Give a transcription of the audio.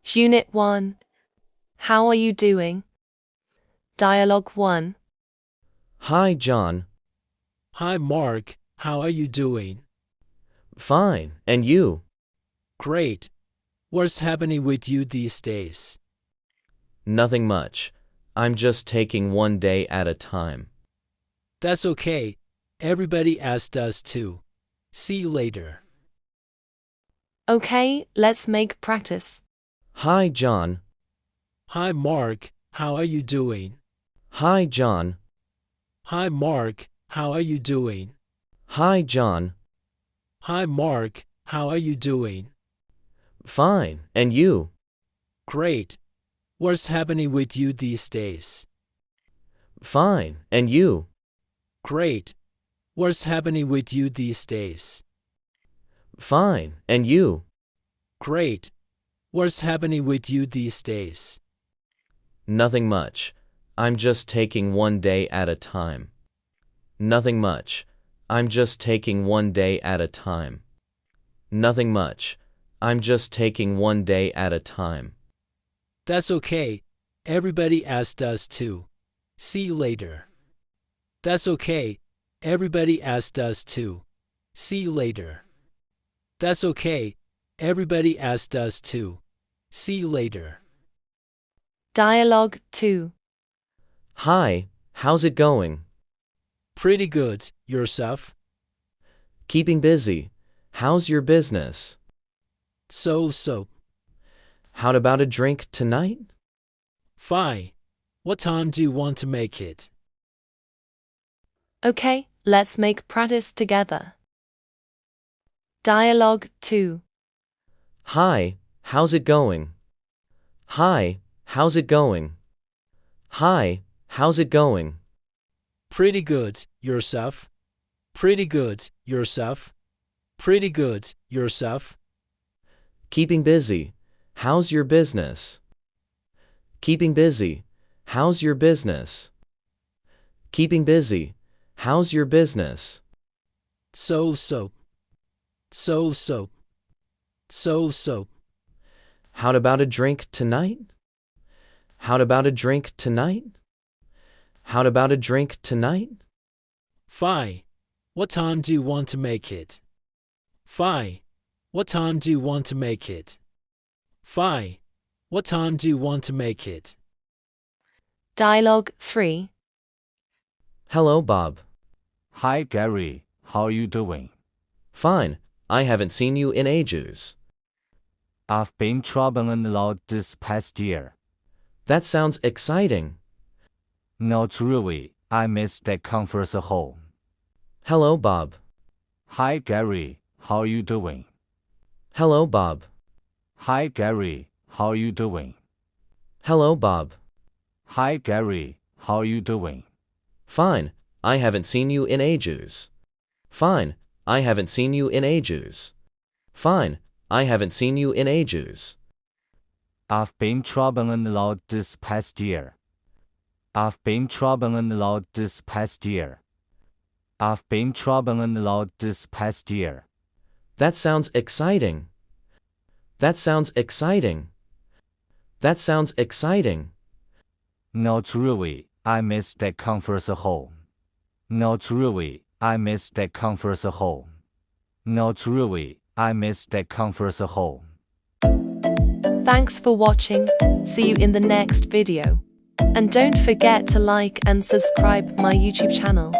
Unit 1. How are you doing? Dialogue 1. Hi, John. Hi, Mark. How are you doing? Fine. And you? Great. What's happening with you these days? Nothing much. I'm just taking one day at a time. That's okay. Everybody else does too. See you later. Okay, let's make practice. Hi, John. Hi, Mark. How are you doing? Hi, John. Hi, Mark. How are you doing? Hi, John. Hi, Mark. How are you doing? Fine. And you? Great. What's happening with you these days? Fine. And you? Great. What's happening with you these days? Fine. And you? Great. What's happening with you these days? Nothing much. I'm just taking one day at a time. Nothing much. I'm just taking one day at a time. Nothing much. I'm just taking one day at a time. That's okay. Everybody else does too. See you later. That's okay. Everybody else does too. See you later. That's okay. Everybody else does too. See you later. Dialogue 2. Hi, how's it going? Pretty good. Yourself? Keeping busy. How's your business? So. How about a drink tonight? Fine. What time do you want to make it? Okay, let's make practice together. Dialogue 2. Hi, how's it going? Hi, how's it going? Hi, how's it going? Pretty good. Yourself? Pretty good. Yourself? Pretty good. Yourself? Keeping busy. How's your business? Keeping busy. How's your business? Keeping busy. How's your business? So. How about a drink tonight? How about a drink tonight? How about a drink tonight? Fine. What time do you want to make it? Fine. What time do you want to make it? Fine. What time do you want to make it? Dialogue 3. Hello, Bob. Hi, Gary. How are you doing? Fine. I haven't seen you in ages. I've been traveling a lot this past year. That sounds exciting. Not really. I missed that conference at home. Hello, Bob. Hi, Gary. How are you doing? Hello, Bob. Hi, Gary. How are you doing? Hello, Bob. Hi, Gary. How are you doing? Fine. I haven't seen you in ages. Fine. I haven't seen you in ages. Fine. I haven't seen you in ages. I've been traveling a lot this past year. I've been traveling a lot this past year. I've been traveling a lot this past year. That sounds exciting. That sounds exciting. That sounds exciting. Not really. I missed that conference at home. Not really. I missed that conference at home. Not really. I missed that conference at home. Thanks for watching. See you in the next video. And don't forget to like and subscribe my YouTube channel.